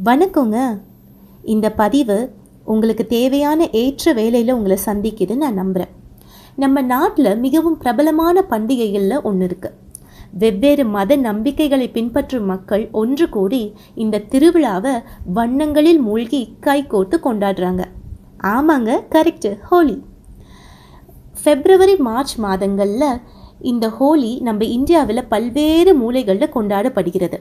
வணக்கங்க. இந்த பதிவு உங்களுக்கு தேவையான ஏற்ற வேலையில் உங்களை சந்திக்குதுன்னு நான் நம்புகிறேன். நம்ம நாட்டில் மிகவும் பிரபலமான பண்டிகைகளில் ஒன்று இருக்குது. வெவ்வேறு மத நம்பிக்கைகளை பின்பற்றும் மக்கள் ஒன்று கூடி இந்த திருவிழாவை வண்ணங்களில் மூழ்கி கைகோர்த்து கொண்டாடுறாங்க. ஆமாங்க, கரெக்டு, ஹோலி. February மார்ச் மாதங்களில் இந்த ஹோலி நம்ம இந்தியாவில் பல்வேறு மூலைகளில் கொண்டாடப்படுகிறது.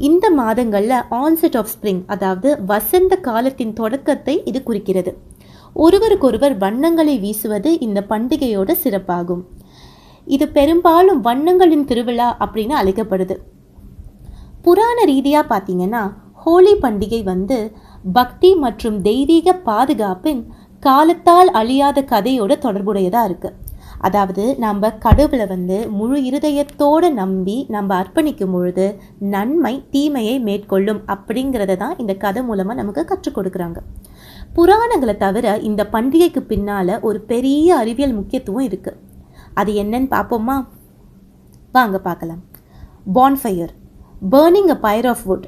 இந்த மாதங்களில் ஆன்செட் ஆஃப் ஸ்ப்ரிங், அதாவது வசந்த காலத்தின் தொடக்கத்தை இது குறிக்கிறது. ஒருவருக்கொருவர் வண்ணங்களை வீசுவது இந்த பண்டிகையோட சிறப்பாகும். இது பெரும்பாலும் வண்ணங்களின் திருவிழா அப்படின்னு அழைக்கப்படுது. புராண ரீதியாக பார்த்தீங்கன்னா ஹோலி பண்டிகை பக்தி மற்றும் தெய்வீக பாதுகாப்பின் காலத்தால் அழியாத கதையோட தொடர்புடையதாக இருக்குது. அதாவது நம்ம கடவுளை முழு இருதயத்தோடு நம்பி நம்ம அர்ப்பணிக்கும் பொழுது நன்மை தீமையை மேற்கொள்ளும் அப்படிங்கிறத தான் இந்த கதை மூலமாக நமக்கு கற்றுக் கொடுக்குறாங்க. புராணங்களை தவிர இந்த பண்டிகைக்கு பின்னால் ஒரு பெரிய அறிவியல் முக்கியத்துவம் இருக்குது. அது என்னன்னு பார்ப்போமா? வாங்க பார்க்கலாம். Bonfire, burning a pyre of wood.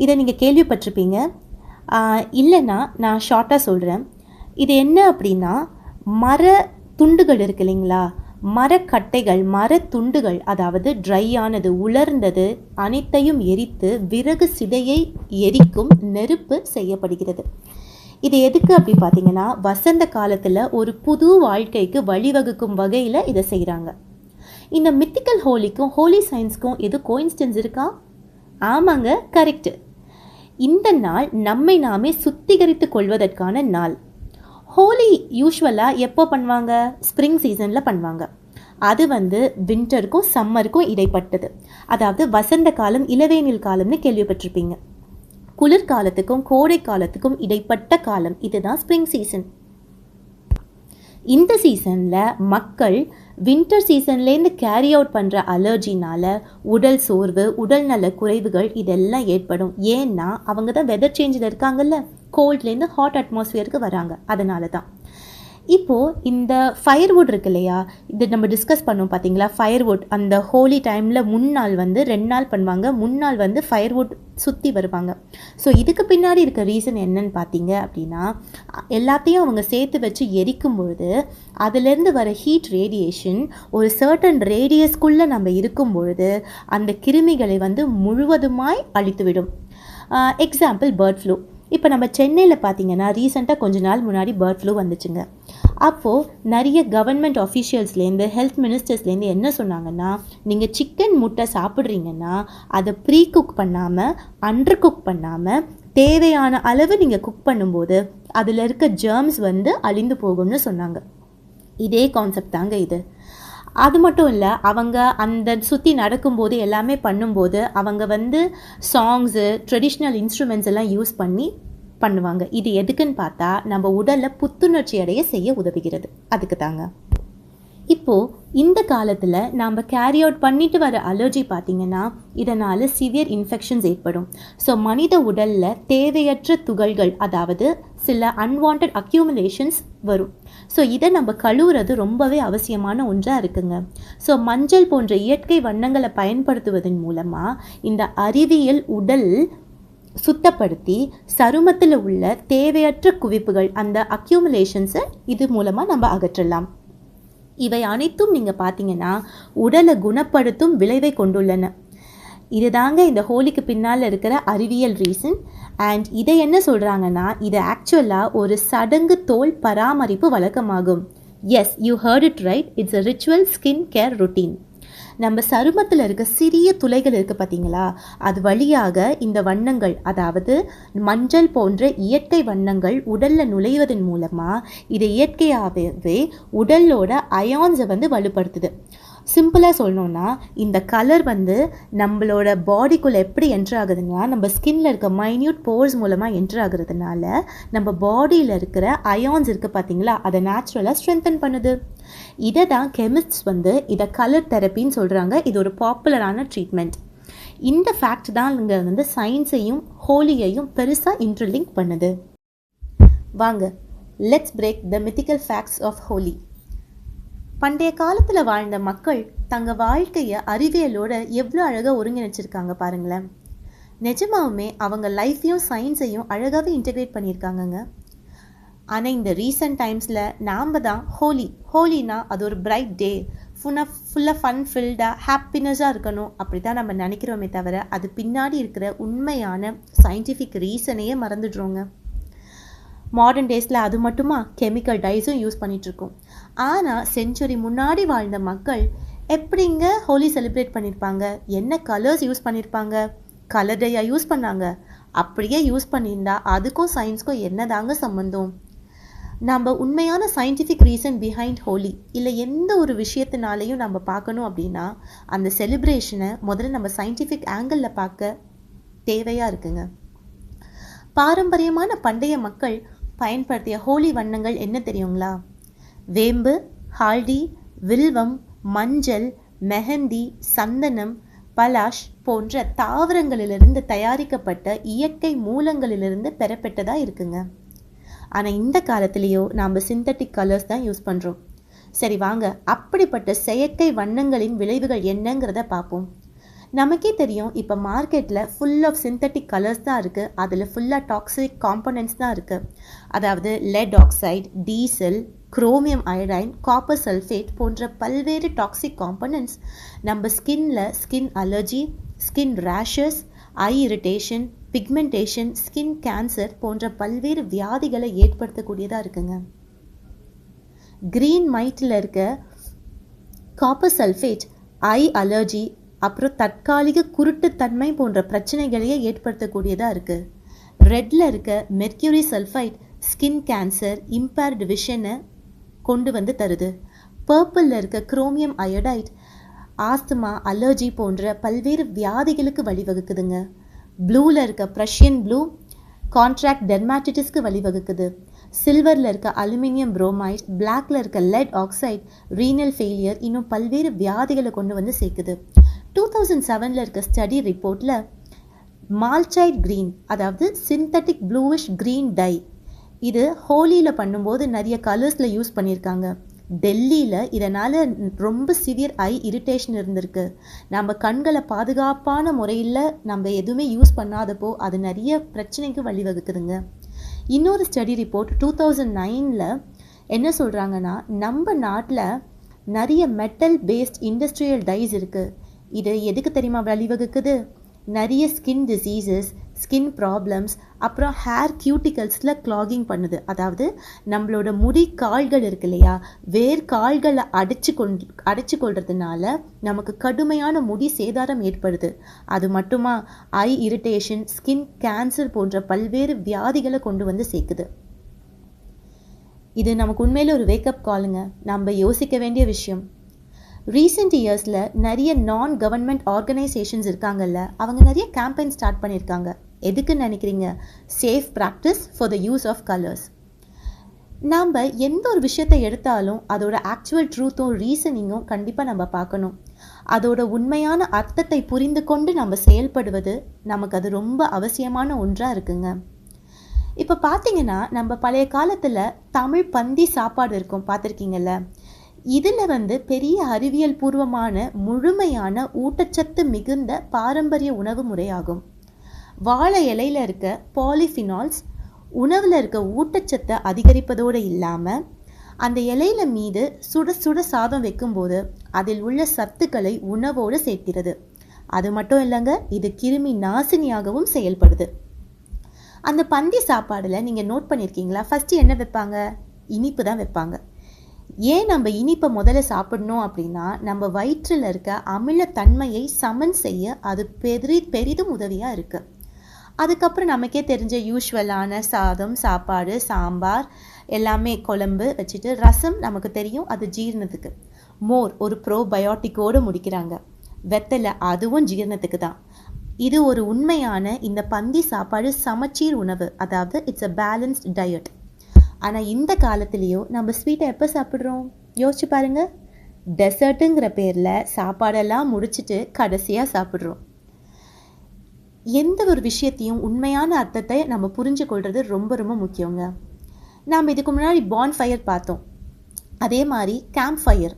இதை நீங்கள் கேள்விப்பட்டிருப்பீங்க. இல்லைன்னா நான் ஷார்ட்டாக சொல்கிறேன். இது என்ன அப்படின்னா, மர துண்டுகள் இருக்கு இல்லைங்களா, மரக்கட்டைகள், மரத்துண்டுகள், அதாவது ட்ரையானது, உலர்ந்தது அனைத்தையும் எரித்து விறகு சிதையை எரிக்கும் நெருப்பு செய்யப்படுகிறது. இது எதுக்கு அப்படி பார்த்தீங்கன்னா, வசந்த காலத்தில் ஒரு புது வாழ்க்கைக்கு வழிவகுக்கும் வகையில் இதை செய்கிறாங்க. இந்த மித்திக்கல் ஹோலிக்கும் ஹோலி சயின்ஸ்க்கும் எது கோயின்சிடன்ஸ் இருக்கா? ஆமாங்க, கரெக்டு. இந்த நாள் நம்மை நாமே சுத்திகரித்து கொள்வதற்கான நாள். ஹோலி யூஸ்வலாக எப்போ பண்ணுவாங்க? ஸ்ப்ரிங் சீசனில் பண்ணுவாங்க. அது வின்டருக்கும் சம்மருக்கும் இடைப்பட்டது. அதாவது வசந்த காலம், இளவேனில் காலம்னு கேள்விப்பட்டிருப்பீங்க. குளிர்காலத்துக்கும் கோடை காலத்துக்கும் இடைப்பட்ட காலம் இதுதான் ஸ்ப்ரிங் சீசன். இந்த சீசனில் மக்கள் வின்டர் சீசன்லேருந்து கேரி அவுட் பண்ணுற அலர்ஜினால் உடல் சோர்வு, உடல் நல குறைவுகள் இதெல்லாம் ஏற்படும். ஏன்னா அவங்க தான் வெதர் சேஞ்சில் இருக்காங்கல்ல, கோல்ட்லேருந்து ஹாட் அட்மாஸ்ஃபியருக்கு வராங்க. அதனால தான் இப்போது இந்த ஃபயர்வுட் இருக்கு இல்லையா, இது நம்ம டிஸ்கஸ் பண்ணோம் பார்த்தீங்களா. ஃபயர்வுட் அந்த ஹோலி டைமில் முன்னாள் 2 நாள் பண்ணுவாங்க. முன்னாள் ஃபயர்வுட் சுற்றி வருவாங்க. ஸோ இதுக்கு பின்னாடி இருக்க ரீசன் என்னன்னு பார்த்தீங்க அப்படின்னா, எல்லாத்தையும் அவங்க சேர்த்து வச்சு எரிக்கும் பொழுது அதிலேருந்து வர ஹீட் ரேடியேஷன் ஒரு சர்டன் ரேடியஸ்குள்ளே நம்ம இருக்கும் பொழுது அந்த கிருமிகளை முழுவதுமாய் அழித்துவிடும். Example bird flu. இப்போ நம்ம சென்னையில் பார்த்தீங்கன்னா ரீசெண்டாக கொஞ்ச நாள் முன்னாடி பேர்ட் ஃப்ளூ வந்துச்சுங்க. அப்போது நிறைய கவர்மெண்ட் ஆஃபீஷியல்ஸ்லேருந்து, ஹெல்த் மினிஸ்டர்ஸ்லேருந்து என்ன சொன்னாங்கன்னா, நீங்கள் சிக்கன் முட்டை சாப்பிட்றீங்கன்னா அதை ப்ரீ குக் பண்ணாமல், அண்டர் குக் பண்ணாமல், தேவையான அளவு நீங்கள் குக் பண்ணும்போது அதில் இருக்க ஜெர்ம்ஸ் அழிந்து போகும்னு சொன்னாங்க. இதே கான்செப்ட் தாங்க இது. அது மட்டும் இல்லை, அவங்க அந்த சுற்றி நடக்கும்போது எல்லாமே பண்ணும்போது அவங்க சாங்ஸு, ட்ரெடிஷ்னல் இன்ஸ்ட்ருமெண்ட்ஸ் எல்லாம் யூஸ் பண்ணி பண்ணுவாங்க. இது எதுக்குன்னு பார்த்தா நம்ம உடலில் புத்துணர்ச்சி அடைய செய்ய உதவுகிறது. அதுக்கு தாங்க. இப்போது இந்த காலத்தில் நாம் கேரி அவுட் பண்ணிட்டு வர அலர்ஜி பார்த்திங்கன்னா இதனால் சிவியர் இன்ஃபெக்ஷன்ஸ் ஏற்படும். ஸோ மனித உடலில் தேவையற்ற துகள்கள், அதாவது சில அன்வான்ட் அக்யூமுலேஷன்ஸ் வரும். ஸோ இதை நம்ம கழுவுறது ரொம்பவே அவசியமான ஒன்றாக இருக்குங்க. ஸோ மஞ்சள் போன்ற இயற்கை வண்ணங்களை பயன்படுத்துவதன் மூலமாக இந்த அறிவியல் உடல் சுத்தப்படுத்தி சருமத்தில் உள்ள தேவையற்ற குவிப்புகள், அந்த அக்யூமுலேஷன்ஸை இது மூலமாக நம்ம அகற்றலாம். இவை அனைத்தும் நீங்கள் பார்த்தீங்கன்னா உடலை குணப்படுத்தும் விளைவை கொண்டுள்ளன. இதுதாங்க இந்த ஹோலிக்கு பின்னால் இருக்கிற அறிவியல் ரீசன். அண்ட் இதை என்ன சொல்கிறாங்கன்னா, இது ஆக்சுவலாக ஒரு சடங்கு தோல் பராமரிப்பு வழக்கமாகும். Yes, you heard it right. It's a ritual skin care routine. நம்ம சருமத்தில் இருக்க சிறிய துளைகள் இருக்குது பார்த்தீங்களா, அது வழியாக இந்த வண்ணங்கள், அதாவது மஞ்சள் போன்ற இயற்கை வண்ணங்கள் உடலில் நுழைவதன் மூலமாக இது இயற்கையாகவே உடலோட அயான்ஸை வலுப்படுத்துது. சிம்பிளாக சொல்லணுன்னா, இந்த கலர் நம்மளோட பாடிக்குள்ளே எப்படி என்ட்ரு ஆகுதுன்னா, நம்ம ஸ்கின்ல இருக்க மைன்யூட் போர்ஸ் மூலமாக என்ட்ரு ஆகுறதுனால நம்ம பாடியில் இருக்கிற அயான்ஸ் இருக்குது பார்த்தீங்களா, அதை நேச்சுரலாக ஸ்ட்ரென்தன் பண்ணுது. இதை தான் கெமிஸ்ட்ஸ் இதை கலர் தெரப்பின்னு சொல்கிறாங்க. இது ஒரு பாப்புலரான ட்ரீட்மெண்ட். இந்த ஃபேக்ட் தான் இங்கே சயின்ஸையும் ஹோலியையும் பெருசாக இன்டர்லிங்க் பண்ணுது. வாங்க, let's break the mythical facts of Holi. பண்டைய காலத்தில் வாழ்ந்த மக்கள் தங்கள் வாழ்க்கையை அறிவியலோட எவ்வளோ அழகாக ஒருங்கிணைச்சிருக்காங்க பாருங்களேன். நிஜமாவுமே அவங்க லைஃப்பையும் சயின்ஸையும் அழகாகவே இன்டெகிரேட் பண்ணியிருக்காங்கங்க. ஆனால் இந்த ரீசன்ட் டைம்ஸில் நாம் தான் ஹோலினா அது ஒரு பிரைட் டே, ஃபுல்லாக ஃபன் ஃபில்டாக ஹாப்பினஸாக இருக்கணும் அப்படி தான் நம்ம நினைக்கிறோமே தவிர அது பின்னாடி இருக்கிற உண்மையான சயின்டிஃபிக் ரீசனையே மறந்துடுறோங்க. மாடர்ன் டேஸில் அது மட்டுமா கெமிக்கல் டைஸும் யூஸ் பண்ணிகிட்ருக்கோம். ஆனால் செஞ்சுரி முன்னாடி வாழ்ந்த மக்கள் எப்படிங்க ஹோலி செலிப்ரேட் பண்ணியிருப்பாங்க? என்ன கலர்ஸ் யூஸ் பண்ணியிருப்பாங்க? கலர் டையா யூஸ் பண்ணாங்க? அப்படியே யூஸ் பண்ணியிருந்தா அதுக்கும் சயின்ஸ்க்கும் என்னதாங்க சம்மந்தம்? நம்ம உண்மையான சயின்டிஃபிக் ரீசன் பிஹைண்ட் ஹோலி இல்லை எந்த ஒரு விஷயத்தினாலையும் நம்ம பார்க்கணும் அப்படின்னா அந்த செலிப்ரேஷனை முதல்ல நம்ம சயின்டிஃபிக் ஆங்கிளில் பார்க்க தேவையாக இருக்குங்க. பாரம்பரியமான பண்டைய மக்கள் பயன்படுத்திய ஹோலி வண்ணங்கள் என்ன தெரியுங்களா? வேம்பு, ஹால்டி, வில்வம், மஞ்சள், மெஹந்தி, சந்தனம், பலாஷ் போன்ற தாவரங்களிலிருந்து தயாரிக்கப்பட்ட இயற்கை மூலங்களிலிருந்து பெறப்பட்டதாக இருக்குங்க. ஆனால் இந்த காலத்துலேயோ நாம் சிந்தட்டிக் கலர்ஸ் தான் யூஸ் பண்ணுறோம். சரி வாங்க, அப்படிப்பட்ட செயற்கை வண்ணங்களின் விளைவுகள் என்னங்கிறத பார்ப்போம். நமக்கே தெரியும், இப்போ மார்க்கெட்டில் ஃபுல் ஆஃப் சிந்தட்டிக் கலர்ஸ் தான் இருக்குது. அதில் ஃபுல்லாக டாக்ஸிக் காம்பனன்ட்ஸ் தான் இருக்குது. அதாவது lead oxide, diesel, chromium iodine, copper sulphate போன்ற பல்வேறு டாக்ஸிக் காம்பனன்ட்ஸ் நம்ம skin allergy, skin rashes, eye irritation, pigmentation, skin cancer போன்ற பல்வேறு வியாதிகளை ஏற்படுத்தக்கூடியதாக இருக்குங்க. கிரீன் மைட்டில் இருக்க காப்பர் சல்ஃபேட் ஐ அலர்ஜி, அப்புறம் தற்காலிக குருட்டுத்தன்மை போன்ற பிரச்சனைகளையே ஏற்படுத்தக்கூடியதாக இருக்குது. ரெட்டில் இருக்க mercury sulphide skin cancer, impaired விஷனை கொண்டு வந்து தருது. பர்பிளில் இருக்க குரோமியம் அயோடைட் ஆஸ்துமா, அலர்ஜி போன்ற பல்வேறு வியாதிகளுக்கு வழிவகுக்குதுங்க. ப்ளூவில் இருக்க ப்ரஷியன் ப்ளூ கான்ட்ராக்ட் டெர்மாட்டிட்டிஸ்க்கு வழிவகுக்குது. சில்வரில் இருக்க அலுமினியம் புரோமைட், பிளாக்ல இருக்க லெட் ஆக்சைடு ரீனல் ஃபெயிலியர், இன்னும் பல்வேறு வியாதிகளை கொண்டு வந்து சேர்க்குது. 2007 இருக்க ஸ்டடி ரிப்போர்ட்டில் மால்டைட் க்ரீன், அதாவது சிந்தட்டிக் ப்ளூவிஷ் க்ரீன் டை, இது ஹோலியில் பண்ணும்போது நிறைய கலர்ஸில் யூஸ் பண்ணியிருக்காங்க. டெல்லியில் இதனால் ரொம்ப சிவியர் ஐ இரிட்டேஷன் இருந்திருக்கு. நம்ம கண்களை பாதுகாப்பான முறையில் நம்ம எதுவுமே யூஸ் பண்ணாதப்போ அது நிறைய பிரச்சனைக்கு வழிவகுக்குதுங்க. இன்னொரு ஸ்டடி ரிப்போர்ட் 2009 என்ன சொல்கிறாங்கன்னா, நம்ம நாட்டில் நிறைய மெட்டல் பேஸ்ட் இண்டஸ்ட்ரியல் டைஸ் இருக்குது. இது எதுக்கு தெரியுமா வழிவகுக்குது? நிறைய ஸ்கின் டிசீசஸ், ஸ்கின் ப்ராப்ளம்ஸ், அப்புறம் ஹேர் கியூட்டிகல்ஸில் கிளாகிங் பண்ணுது. அதாவது நம்மளோட முடி கால்கள் இருக்கு இல்லையா, வேர் கால்களை அடைச்சு கொள்றதுனால நமக்கு கடுமையான முடி சேதாரம் ஏற்படுது. அது மட்டுமா, ஐ இரிட்டேஷன், ஸ்கின் கேன்சர் போன்ற பல்வேறு வியாதிகளை கொண்டு வந்து சேர்க்குது. இது நமக்கு உண்மையில ஒரு வேக்கப் காலுங்க. நம்ம யோசிக்க வேண்டிய விஷயம். ரீசெண்ட் இயர்ஸில் நிறைய நான் கவர்மெண்ட் ஆர்கனைசேஷன்ஸ் இருக்காங்கல்ல, அவங்க நிறைய கேம்பெயின் ஸ்டார்ட் பண்ணியிருக்காங்க. எதுக்குன்னு நினைக்கிறீங்க? Safe practice for the use of colours. நாம் எந்த ஒரு விஷயத்தை எடுத்தாலும் அதோட ஆக்சுவல் ட்ரூத்தும் ரீசனிங்கும் கண்டிப்பாக நம்ம பார்க்கணும். அதோட உண்மையான அர்த்தத்தை புரிந்து கொண்டு நம்ம செயல்படுவது நமக்கு அது ரொம்ப அவசியமான ஒன்றாக இருக்குங்க. இப்போ பார்த்தீங்கன்னா, நம்ம பழைய காலத்தில் தமிழ் பந்தி சாப்பாடு இருக்கும், பார்த்துருக்கீங்கல்ல. இதில் பெரிய அறிவியல் பூர்வமான முழுமையான ஊட்டச்சத்து மிகுந்த பாரம்பரிய உணவு முறையாகும். வாழை இலையில் இருக்க பாலிஃபினால்ஸ் உணவில் இருக்க ஊட்டச்சத்தை அதிகரிப்பதோடு இல்லாமல் அந்த இலையில மீது சுட சுட சாதம் வைக்கும்போது அதில் உள்ள சத்துக்களை உணவோடு சேர்க்கிறது. அது மட்டும் இல்லைங்க, இது கிருமி நாசினியாகவும் செயல்படுது. அந்த பந்தி சாப்பாடில் நீங்கள் நோட் பண்ணியிருக்கீங்களா, ஃபஸ்ட்டு என்ன வைப்பாங்க? இனிப்பு தான் வைப்பாங்க. ஏன் நம்ம இனிப்பை முதல்ல சாப்பிடணும் அப்படின்னா, நம்ம வயிற்றில் இருக்க அமிலத்தன்மையை சமன் செய்ய அது பெரிதும் உதவியாக இருக்குது. அதுக்கப்புறம் நமக்கே தெரிஞ்ச யூஸ்வலான சாதம், சாப்பாடு, சாம்பார் எல்லாமே குழம்பு வச்சுட்டு ரசம் நமக்கு தெரியும், அது ஜீரணத்துக்கு. மோர் ஒரு ப்ரோபயோட்டிக்கோடு முடிக்கிறாங்க. வெத்தலை அதுவும் ஜீரணத்துக்கு தான். இது ஒரு உண்மையான இந்த பந்தி சாப்பாடு சமச்சீர் உணவு, அதாவது இட்ஸ் அ பேலன்ஸ்ட் டயட். ஆனால் இந்த காலத்துலேயோ நம்ம ஸ்வீட்டை எப்போ சாப்பிட்றோம்? யோசிச்சு பாருங்கள். டெசர்ட்டுங்கிற பேரில் சாப்பாடெல்லாம் முடிச்சுட்டு கடைசியாக சாப்பிட்றோம். எந்த ஒரு விஷயத்தையும் உண்மையான அர்த்தத்தை நம்ம புரிஞ்சு கொள்வது ரொம்ப ரொம்ப முக்கியங்க. நாம் இதுக்கு முன்னாடி பான் ஃபயர் பார்த்தோம், அதே மாதிரி கேம்ப் ஃபயர்.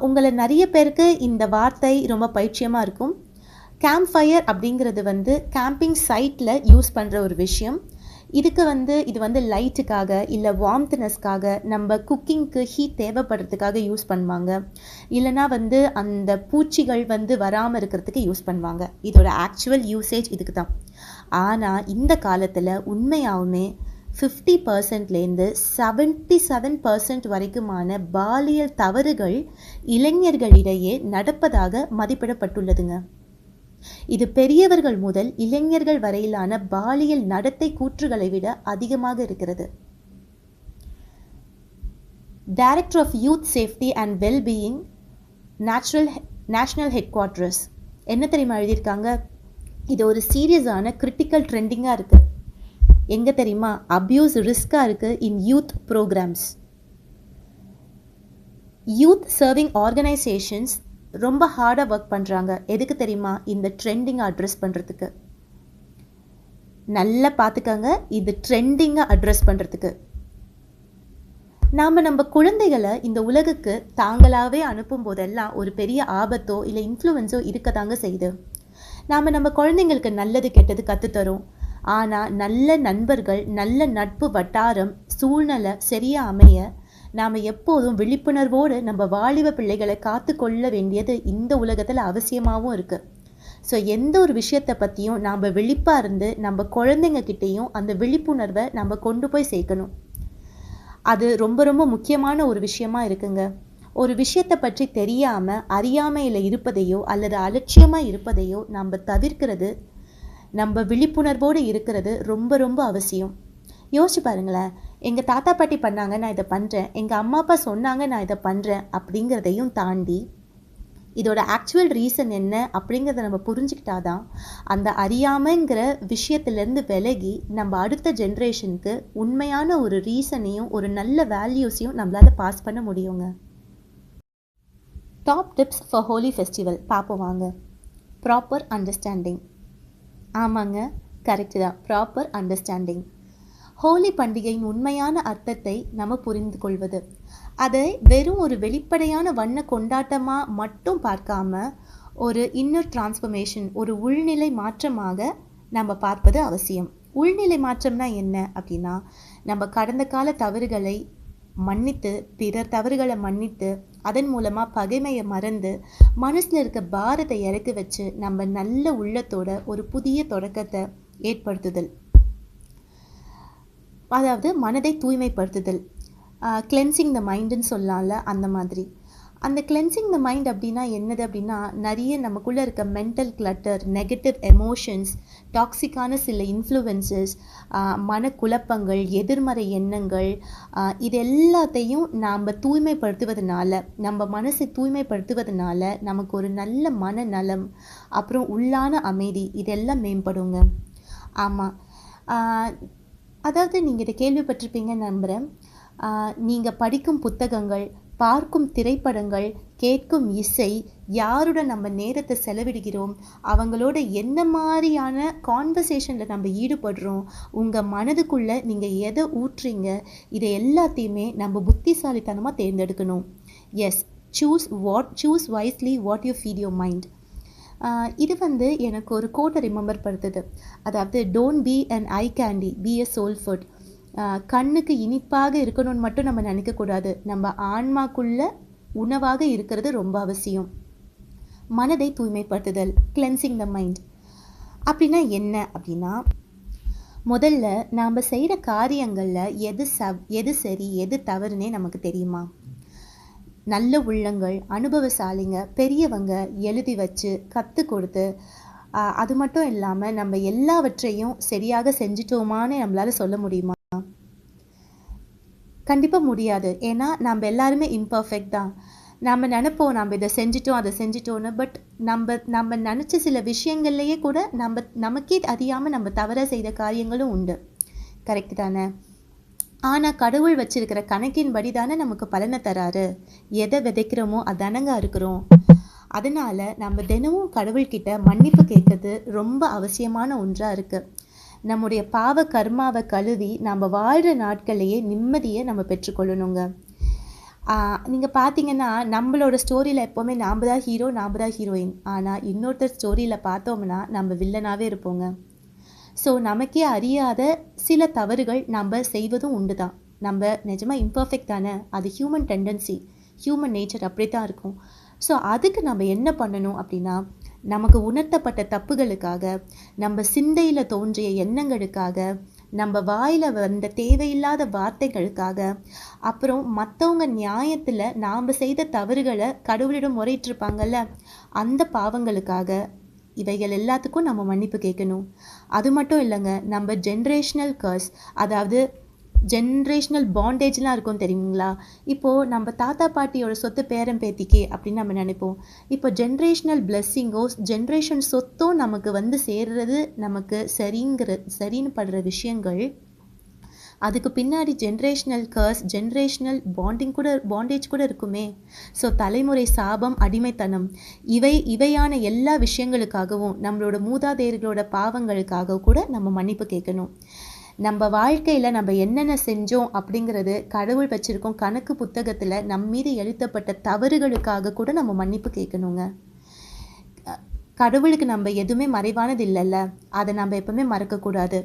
உங்களை நிறைய பேருக்கு இந்த வார்த்தை ரொம்ப பைத்தியமாக இருக்கும். கேம்ப் ஃபயர் அப்படிங்கிறது வந்து கேம்பிங் சைட்டில் யூஸ் பண்ணுற ஒரு விஷயம். இது வந்து லைட்டுக்காக இல்லை வார்ம்த்னஸ்க்காக நம்ம குக்கிங்க்கு ஹீட் தேவைப்படுறதுக்காக யூஸ் பண்ணுவாங்க. இல்லைனா வந்து அந்த பூச்சிகள் வந்து வராமல் இருக்கிறதுக்கு யூஸ் பண்ணுவாங்க. இதோட ஆக்சுவல் யூசேஜ் இதுக்கு தான். ஆனால் இந்த காலத்தில் உண்மையாகவுமே 50%லேருந்து 77% வரைக்குமான பாலியல் தவறுகள் இளைஞர்களிடையே நடப்பதாக மதிப்பிடப்பட்டுள்ளதுங்க. இது பெரியவர்கள் முதல் இளைஞர்கள் வரையிலான பாலியல் நடத்தை கூற்றுகளை விட அதிகமாக இருக்கிறது. Director of youth safety and wellbeing national head quarters என்ன தெரியுமா எழுதியிருக்காங்க? இது ஒரு சீரியஸான கிரிட்டிக்கல் ட்ரெண்டிங்காக இருக்குது. எங்கே தெரியுமா? அப்யூஸ் ரிஸ்காக இருக்குது in youth programmes. Youth serving organisations ரொம்ப ஹார்டாக ஒர்க் பண்ணுறாங்க. எதுக்கு தெரியுமா? இந்த ட்ரெண்டிங்கை அட்ரஸ் பண்ணுறதுக்கு. நல்லா பார்த்துக்கங்க, இது ட்ரெண்டிங்கை அட்ரஸ் பண்ணுறதுக்கு. நம்ம குழந்தைகளை இந்த உலகுக்கு தாங்களாகவே அனுப்பும் போதெல்லாம் ஒரு பெரிய ஆபத்தோ இல்லை இன்ஃப்ளூயன்ஸோ இருக்க தாங்க செய்யுது. நம்ம குழந்தைங்களுக்கு நல்லது கெட்டது கற்றுத்தரோம். ஆனால் நல்ல நண்பர்கள், நல்ல நட்பு வட்டாரம், சூழ்நிலை சரியாக அமைய நாம் எப்போதும் விழிப்புணர்வோடு நம்ம வாலிப பிள்ளைகளை காத்து கொள்ள வேண்டியது இந்த உலகத்தில் அவசியமாகவும் இருக்குது. ஸோ எந்த ஒரு விஷயத்தை பற்றியும் நாம் விழிப்பாக இருந்து நம்ம குழந்தைங்க கிட்டேயும் அந்த விழிப்புணர்வை நம்ம கொண்டு போய் சேர்க்கணும். அது ரொம்ப ரொம்ப முக்கியமான ஒரு விஷயமா இருக்குங்க. ஒரு விஷயத்தை பற்றி தெரியாமல் அறியாமையில் இருப்பதையோ அல்லது அலட்சியமாக இருப்பதையோ நம்ம தவிர்க்கிறது, நம்ம விழிப்புணர்வோடு இருக்கிறது ரொம்ப ரொம்ப அவசியம். யோசிச்சு பாருங்களேன், எங்கள் தாத்தா பாட்டி பண்ணாங்க, நான் இதை பண்ணுறேன், எங்கள் அம்மா அப்பா சொன்னாங்க, நான் இதை பண்ணுறேன் அப்படிங்கிறதையும் தாண்டி இதோட ஆக்சுவல் ரீசன் என்ன அப்படிங்கிறத நம்ம புரிஞ்சுக்கிட்டாதான் அந்த அறியாமைங்கிற விஷயத்துலேருந்து விலகி நம்ம அடுத்த ஜென்ரேஷனுக்கு உண்மையான ஒரு ரீசனையும் ஒரு நல்ல வேல்யூஸையும் நம்மளால் பாஸ் பண்ண முடியுங்க. Top tips for Holi festival பார்ப்போம் வாங்க. Proper understanding. ஆமாங்க, கரெக்டு தான், ப்ராப்பர் அண்டர்ஸ்டாண்டிங். ஹோலி பண்டிகையின் உண்மையான அர்த்தத்தை நம்ம புரிந்து கொள்வது, அதை வெறும் ஒரு வெளிப்படையான வண்ண கொண்டாட்டமாக மட்டும் பார்க்காம ஒரு இன்னர் டிரான்ஸ்ஃபர்மேஷன், ஒரு உள்நிலை மாற்றமாக நம்ம பார்ப்பது அவசியம். உள்நிலை மாற்றம்னா என்ன அப்படின்னா, நம்ம கடந்த கால தவறுகளை மன்னித்து, பிறர் தவறுகளை மன்னித்து, அதன் மூலமாக பகைமையை மறந்து மனசில் இருக்க பாரத்தை இறக்கி வச்சு நம்ம நல்ல உள்ளத்தோட ஒரு புதிய தொடக்கத்தை ஏற்படுத்துதல், அதாவது மனதை தூய்மைப்படுத்துதல். கிளென்சிங் த மைண்டுன்னு சொல்லலாம்ல, அந்த மாதிரி. அந்த கிளென்சிங் த மைண்ட் அப்படின்னா என்னது அப்படின்னா, நிறைய நமக்குள்ளே இருக்க மென்டல் கிளட்டர், நெகட்டிவ் எமோஷன்ஸ், டாக்ஸிக்கான சில இன்ஃப்ளூயன்சஸ், மனக்குழப்பங்கள், எதிர்மறை எண்ணங்கள், இது எல்லாத்தையும் நாம் தூய்மைப்படுத்துவதனால, நம்ம மனசை தூய்மைப்படுத்துவதனால நமக்கு ஒரு நல்ல மனநலம், அப்புறம் உள்ளான அமைதி, இதெல்லாம் மேம்படுங்க. ஆமாம், அதாவது நீங்கள் இதை கேள்விப்பட்டிருப்பீங்கன்னு நம்புகிறேன். நீங்கள் படிக்கும் புத்தகங்கள், பார்க்கும் திரைப்படங்கள், கேட்கும் இசை, யாருடன் நம்ம நேரத்தை செலவிடுகிறோம், அவங்களோட என்ன மாதிரியான கான்வர்சேஷனில் நம்ம ஈடுபடுறோம், உங்கள் மனதுக்குள்ளே நீங்கள் எதை ஊற்றுறீங்க, இதை எல்லாத்தையுமே நம்ம புத்திசாலித்தனமாக தேர்ந்தெடுக்கணும். Yes, choose wisely what you feed your mind. இது வந்து எனக்கு ஒரு கோட்டை ரிமெம்பர் படுத்துது. அதாவது, don't be an eye candy, be a soul food. கண்ணுக்கு இனிப்பாக இருக்கணும்னு மட்டும் நம்ம நினைக்கக்கூடாது, நம்ம ஆன்மாக்குள்ள உணவாக இருக்கிறது ரொம்ப அவசியம். மனதை தூய்மைப்படுத்துதல், கிளென்சிங் த மைண்ட் அப்படின்னா என்ன அப்படின்னா, முதல்ல நாம் செய்கிற காரியங்களில் எது சரி எது தவறுனே நமக்கு தெரியுமா? நல்ல உள்ளங்கள், அனுபவசாலிங்க, பெரியவங்க எழுதி வச்சு கற்றுக் கொடுத்து, அது மட்டும் இல்லாமல் நம்ம எல்லாவற்றையும் சரியாக செஞ்சிட்டோமான்னு நம்மளால் சொல்ல முடியுமா? கண்டிப்பாக முடியாது. ஏன்னா நம்ம எல்லாருமே இம்பர்ஃபெக்ட் தான். நம்ம நினைப்போம் நம்ம இதை செஞ்சிட்டோம் அதை செஞ்சிட்டோன்னு. பட் நம்ம நினச்ச சில விஷயங்கள்லேயே கூட நமக்கே அறியாமல் நம்ம தவற செய்த காரியங்களும் உண்டு. கரெக்டு தானே? ஆனால் கடவுள் வச்சிருக்கிற கணக்கின்படி தானே நமக்கு பலனை தராரு. எதை விதைக்கிறோமோ அதானங்க இருக்கிறோம். அதனால நம்ம தினமும் கடவுள்கிட்ட மன்னிப்பு கேட்கறது ரொம்ப அவசியமான ஒன்றாக இருக்குது. நம்முடைய பாவ கர்மாவை கழுவி நம்ம வாழ்கிற நாட்களையே நிம்மதியை நம்ம பெற்றுக்கொள்ளணுங்க. நீங்கள் பார்த்தீங்கன்னா நம்மளோட ஸ்டோரியில் எப்போவுமே நாம் தான் ஹீரோ, நாம் தான் ஹீரோயின். ஆனால் இன்னொருத்தர் ஸ்டோரியில் பார்த்தோம்னா நம்ம வில்லனாகவே இருப்போங்க. ஸோ நமக்கே அறியாத சில தவறுகள் நம்ம செய்வதும் உண்டு தான். நம்ம நிஜமாக இம்பர்ஃபெக்ட் தானே, அது ஹியூமன் டெண்டன்சி, ஹியூமன் நேச்சர் அப்படி தான் இருக்கும். ஸோ அதுக்கு நம்ம என்ன பண்ணணும் அப்படின்னா, நமக்கு உணர்த்தப்பட்ட தப்புகளுக்காக, நம்ம சிந்தையில் தோன்றிய எண்ணங்களுக்காக, நம்ம வாயில் வந்த தேவையில்லாத வார்த்தைகளுக்காக, அப்புறம் மற்றவங்க நியாயத்தில் நாம் செய்த தவறுகளை கடவுளிடம் முறையிட்டிருப்பாங்கல்ல, அந்த பாவங்களுக்காக, இவைகள் எல்லாத்துக்கும் நம்ம மன்னிப்பு கேட்கணும். அது மட்டும் இல்லைங்க, நம்ம ஜென்ரேஷ்னல் கர்ஸ், அதாவது ஜென்ரேஷ்னல் பாண்டேஜ்லாம் இருக்கும் தெரியுங்களா? இப்போது நம்ம தாத்தா பாட்டியோட சொத்து பேரன் பேத்திக்கு அப்படின்னு நம்ம நினைப்போம். இப்போ ஜென்ரேஷ்னல் பிளெஸ்ஸிங்கோ ஜென்ரேஷன் சொத்தோ நமக்கு வந்து சேர்றது நமக்கு சரின்னு படுற விஷயங்கள், அதுக்கு பின்னாடி ஜென்ரேஷ்னல் கர்ஸ், ஜென்ரேஷ்னல் பாண்டேஜ் கூட இருக்குமே. ஸோ தலைமுறை சாபம், அடிமைத்தனம், இவையான எல்லா விஷயங்களுக்காகவும், நம்மளோட மூதாதையர்களோட பாவங்களுக்காக கூட நம்ம மன்னிப்பு கேட்கணும். நம்ம வாழ்க்கையில் நம்ம என்னென்ன செஞ்சோம் அப்படிங்கிறது கடவுள் வச்சுருக்கோம் கணக்கு புத்தகத்தில் நம் மீது எழுத்தப்பட்ட தவறுகளுக்காக கூட நம்ம மன்னிப்பு கேட்கணுங்க. கடவுளுக்கு நம்ம எதுவுமே மறைவானது இல்லைல்ல, அதை நம்ம எப்பவுமே மறக்கக்கூடாது.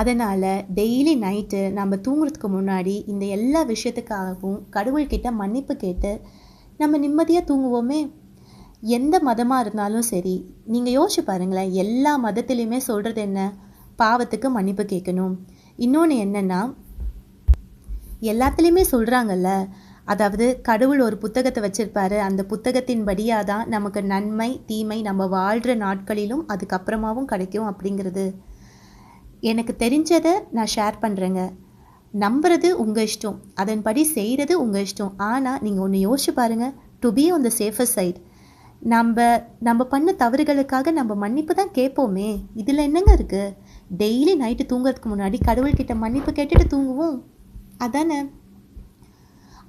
அதனால் டெய்லி நைட்டு நம்ம தூங்குறதுக்கு முன்னாடி இந்த எல்லா விஷயத்துக்காகவும் கடவுள்கிட்ட மன்னிப்பு கேட்டு நம்ம நிம்மதியாக தூங்குவோமே. எந்த மதமாக இருந்தாலும் சரி, நீங்கள் யோசிச்சு பாருங்களேன், எல்லா மதத்துலேயுமே சொல்கிறது என்ன? பாவத்துக்கு மன்னிப்பு கேட்கணும். இன்னொன்று என்னென்னா, எல்லாத்துலேயுமே சொல்கிறாங்கல்ல, அதாவது கடவுள் ஒரு புத்தகத்தை வச்சுருப்பாரு, அந்த புத்தகத்தின் படியாக தான் நமக்கு நன்மை தீமை நம்ம வாழ்கிற நாட்களிலும் அதுக்கப்புறமாவும் கிடைக்கும் அப்படிங்கிறது. எனக்கு தெரிஞ்சதை நான் ஷேர் பண்ணுறேங்க. நம்புறது உங்கள் இஷ்டம், அதன்படி செய்கிறது உங்கள் இஷ்டம். ஆனால் நீங்கள் ஒன்று யோசிச்சு பாருங்கள், to be on the safer side, நம்ம பண்ண தவறுகளுக்காக நம்ம மன்னிப்பு தான் கேட்போமே. இதில் என்னங்க இருக்குது? டெய்லி நைட்டு தூங்குறதுக்கு முன்னாடி கடவுள்கிட்ட மன்னிப்பு கேட்டுட்டு தூங்குவோம், அதானே?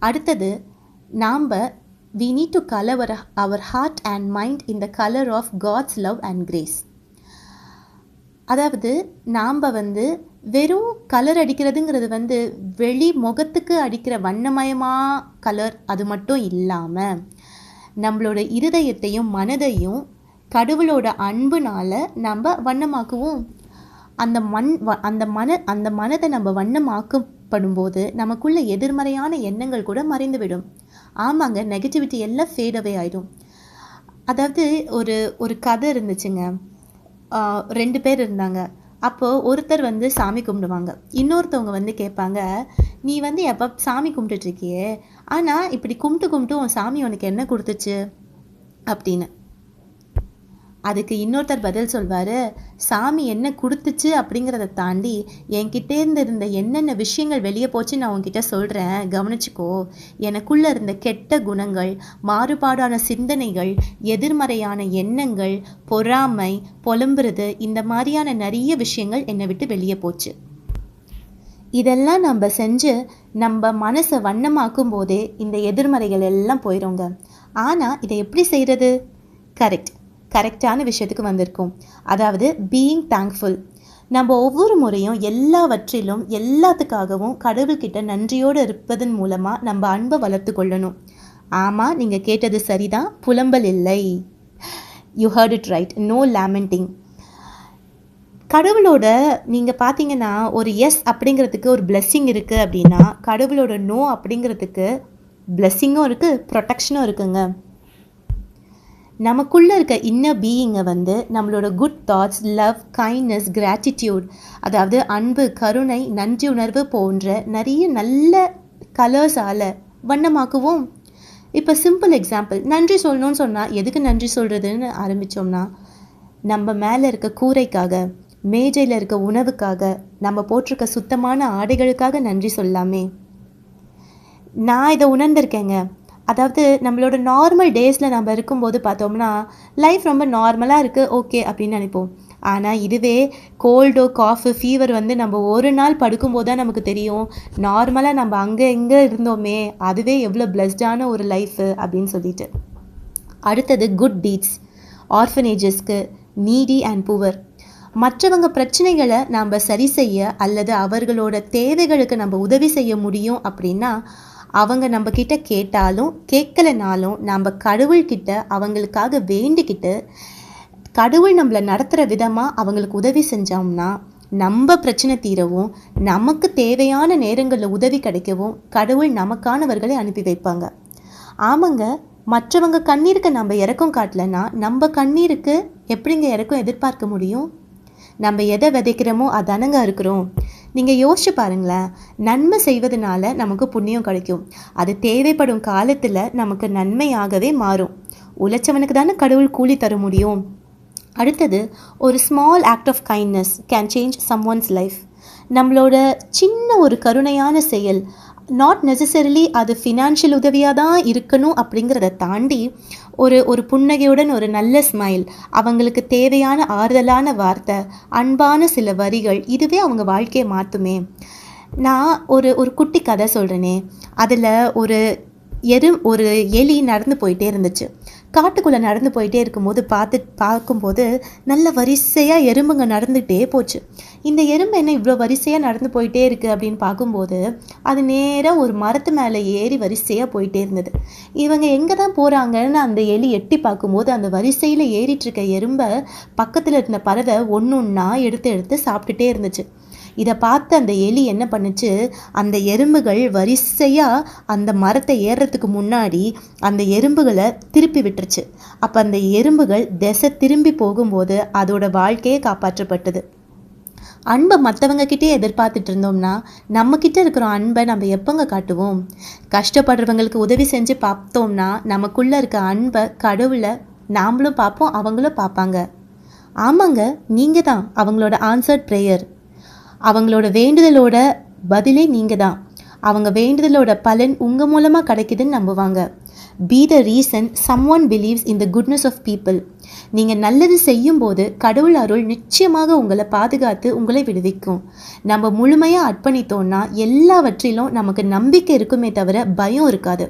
அடுத்தது, நாம் we need to color our heart and mind in the color of God's love and grace. அதாவது நாம் வெறும் கலர் அடிக்கிறதுங்கிறது வெளி முகத்துக்கு அடிக்கிற வண்ணமயமாக கலர், அது மட்டும் இல்லாமல் நம்மளோட இருதயத்தையும் மனதையும் கடவுளோட அன்புனால் நம்ம வண்ணமாக்குவோம். அந்த மனதை நம்ம வண்ணமாக்கப்படும்போது நமக்குள்ள எதிர்மறையான எண்ணங்கள் கூட மறைந்துவிடும். ஆமாங்க, நெகட்டிவிட்டி எல்லாம் ஃபேட் அவே ஆகிடும். அதாவது ஒரு கதை இருந்துச்சுங்க. 2 பேர் இருந்தாங்க. அப்போது ஒருத்தர் சாமி கும்பிடுவாங்க, இன்னொருத்தவங்க கேட்பாங்க, நீ எப்போ சாமி கும்பிட்டுட்ருக்கியே, ஆனால் இப்படி கும்பிட்டு உன் சாமி உனக்கு என்ன கொடுத்துச்சு அப்படின்னு. அதுக்கு இன்னொருத்தர் பதில் சொல்வார், சாமி என்ன கொடுத்துச்சு அப்படிங்கிறத தாண்டி என்கிட்டேருந்து இருந்த என்னென்ன விஷயங்கள் வெளியே போச்சு நான் உன்கிட்ட சொல்கிறேன், கவனிச்சிக்கோ. எனக்குள்ளே இருந்த கெட்ட குணங்கள், மாறுபாடான சிந்தனைகள், எதிர்மறையான எண்ணங்கள், பொறாமை, புலம்புறது, இந்த மாதிரியான நிறைய விஷயங்கள் என்னை விட்டு வெளியே போச்சு. இதெல்லாம் நம்ம செஞ்சு நம்ம மனசை வண்ணமாக்கும் போதே இந்த எதிர்மறைகள் எல்லாம் போயிடுங்க. ஆனால் இதை எப்படி செய்கிறது? கரெக்டான விஷயத்துக்கு வந்திருக்கோம். அதாவது பீயிங் தேங்க்ஃபுல். நம்ம ஒவ்வொரு முறையும் எல்லாவற்றிலும் எல்லாத்துக்காகவும் கடவுள்கிட்ட நன்றியோடு இருப்பதன் மூலமாக நம்ம அன்பை வளர்த்து கொள்ளணும். ஆமாம், நீங்கள் கேட்டது சரிதான், புலம்பல் இல்லை. You heard it right, no lamenting. கடவுளோட நீங்கள் பார்த்தீங்கன்னா ஒரு எஸ் அப்படிங்கிறதுக்கு ஒரு பிளெஸ்ஸிங் இருக்குது அப்படின்னா, கடவுளோட நோ அப்படிங்கிறதுக்கு பிளெஸ்ஸிங்கும் இருக்குது, ப்ரொடெக்ஷனும் இருக்குங்க. நமக்குள்ளே இருக்க இன்னர் பீயிங்கை நம்மளோட good thoughts, love, kindness, gratitude, அதாவது அன்பு, கருணை, நன்றி உணர்வு போன்ற நிறைய நல்ல கலர்ஸால் வண்ணமாக்குவோம். இப்போ சிம்பிள் எக்ஸாம்பிள், நன்றி சொல்லணும்னு சொன்னால் எதுக்கு நன்றி சொல்கிறதுன்னு ஆரம்பித்தோம்னா, நம்ம மேலே இருக்க கூரைக்காக, மேஜையில் இருக்க உணவுக்காக, நம்ம போட்டிருக்க சுத்தமான ஆடைகளுக்காக நன்றி சொல்லாமே. நான் இதை உணர்ந்திருக்கேங்க. அதாவது நம்மளோட நார்மல் டேஸில் நம்ம இருக்கும்போது பார்த்தோம்னா லைஃப் ரொம்ப நார்மலாக இருக்குது, ஓகே அப்படின்னு நினைப்போம். ஆனால் இதுவே கோல்டோ காஃபு ஃபீவர் நம்ம ஒரு நாள் படுக்கும்போது தான் நமக்கு தெரியும், நார்மலாக நம்ம அங்கே இங்கே இருந்தோமே, அதுவே எவ்வளோ பிளஸ்டான ஒரு லைஃபு அப்படின்னு சொல்லிட்டு. அடுத்தது good deeds, ஆர்ஃபனேஜஸ்க்கு, Needi and poor. மற்றவங்க பிரச்சனைகளை நாம் சரி செய்ய அல்லது அவர்களோட தேவைகளுக்கு நம்ம உதவி செய்ய முடியும் அப்படின்னா அவங்க நம்மக்கிட்ட கேட்டாலும் கேட்கலனாலும் நம்ம கடவுள்கிட்ட அவங்களுக்காக வேண்டிக்கிட்டு கடவுள் நம்மளை நடத்துகிற விதமாக அவங்களுக்கு உதவி செஞ்சோம்னா நம்ம பிரச்சனை தீரவும் நமக்கு தேவையான நேரங்களில் உதவி கிடைக்கவும் கடவுள் நமக்கானவர்களை அனுப்பி வைப்பாங்க. ஆமாங்க, மற்றவங்க கண்ணீருக்கு நம்ம இறக்கம் காட்டலைன்னா நம்ம கண்ணீருக்கு எப்படிங்க இறக்கம் எதிர்பார்க்க முடியும்? நம்ம எதை விதைக்கிறோமோ அதானங்க இருக்கிறோம். நீங்கள் யோசிச்சு பாருங்களேன், நன்மை செய்வதனால நமக்கு புண்ணியம் கிடைக்கும். அது தேவைப்படும் காலத்தில் நமக்கு நன்மையாகவே மாறும். உழைச்சவனுக்கு தானே கடவுள் கூலி தர முடியும். அடுத்தது, ஒரு small act of kindness can change someone's life. நம்மளோட சின்ன ஒரு கருணையான செயல், நாட் நெசசரிலி அது ஃபினான்ஷியல் உதவியாக தான் இருக்கணும் அப்படிங்கிறத தாண்டி ஒரு புன்னகையுடன் ஒரு நல்ல ஸ்மைல், அவங்களுக்கு தேவையான ஆறுதலான வார்த்தை, அன்பான சில வரிகள், இதுவே அவங்க வாழ்க்கையை மாற்றுமே. நான் ஒரு குட்டி கதை சொல்கிறேனே, அதில் ஒரு எலி நடந்து போயிட்டே இருந்துச்சு. காட்டுக்குள்ளே நடந்து போயிட்டே இருக்கும்போது பார்க்கும்போது நல்ல வரிசையாக எறும்புங்க நடந்துகிட்டே போச்சு. இந்த எறும்பு என்ன இவ்வளோ வரிசையாக நடந்து போயிட்டே இருக்குது அப்படின்னு பார்க்கும்போது அது நேராக ஒரு மரத்து மேலே ஏறி வரிசையாக போயிட்டே இருந்தது. இவங்க எங்கே தான் போகிறாங்கன்னு அந்த எலி எட்டி பார்க்கும்போது அந்த வரிசையில் ஏறிட்டுருக்க எறும்பை பக்கத்தில் இருந்த பறவை ஒன்று ஒன்றா எடுத்து சாப்பிட்டுட்டே இருந்துச்சு. இதை பார்த்து அந்த எலி என்ன பண்ணுச்சு, அந்த எறும்புகள் வரிசையாக அந்த மரத்தை ஏறுறதுக்கு முன்னாடி அந்த எறும்புகளை திருப்பி விட்டுருச்சு. அப்போ அந்த எறும்புகள் திசை திரும்பி போகும்போது அதோட வாழ்க்கையே காப்பாற்றப்பட்டது. அன்பை மற்றவங்கக்கிட்டே எதிர்பார்த்துட்டு இருந்தோம்னா நம்மக்கிட்ட இருக்கிற அன்பை நம்ம எப்போங்க காட்டுவோம்? கஷ்டப்படுறவங்களுக்கு உதவி செஞ்சு பார்த்தோம்னா நமக்குள்ளே இருக்க அன்பை கடவுளை நாமளும் பார்ப்போம், அவங்களும் பார்ப்பாங்க. ஆமாங்க, நீங்கள் தான் அவங்களோட ஆன்சர்ட் ப்ரேயர். அவங்களோட வேண்டுதலோட பதிலே நீங்கள் தான். அவங்க வேண்டுதலோட பலன் உங்கள் மூலமாக கிடைக்குதுன்னு நம்புவாங்க. Be the reason someone believes in the goodness of people. நீங்கள் நல்லது செய்யும்போது கடவுள் அருள் நிச்சயமாக உங்களை பாதுகாத்து உங்களை விடுவிக்கும். நம்ம முழுமையாக அர்ப்பணித்தோன்னா எல்லாவற்றிலும் நமக்கு நம்பிக்கை இருக்குமே தவிர பயம் இருக்காது.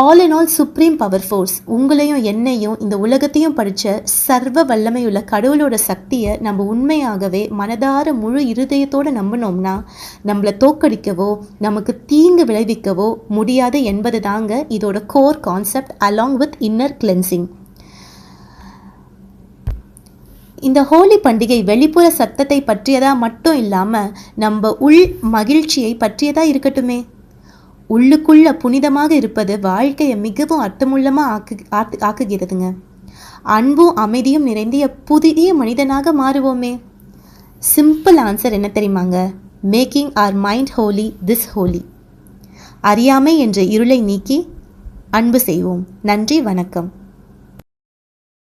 All in all supreme power force, உங்களையும் என்னையும் இந்த உலகத்தையும் படித்த சர்வ வல்லமையுள்ள கடவுளோட சக்தியை நம்ம உண்மையாகவே மனதார முழு இருதயத்தோடு நம்பினோம்னா நம்மளை தோக்கடிக்கவோ நமக்கு தீங்கு விளைவிக்கவோ முடியாது என்பது தாங்க இதோட core concept along with inner cleansing. இந்த ஹோலி பண்டிகை வெளிப்புற சத்தத்தை பற்றியதா மட்டும் இல்லாமல் நம்ம உள் மகிழ்ச்சியை பற்றியதா இருக்கட்டுமே. உள்ளுக்குள்ள புனிதமாக இருப்பது வாழ்க்கையை மிகவும் அர்த்தமுள்ளமாக ஆக்குகிறதுங்க. அன்பும் அமைதியும் நிறைந்த புதிய மனிதனாக மாறுவோமே. சிம்பிள் ஆன்சர் என்ன தெரியுமாங்க? Making our mind holy this Holi. அறியாமை என்ற இருளை நீக்கி அன்பு செய்வோம். நன்றி, வணக்கம்.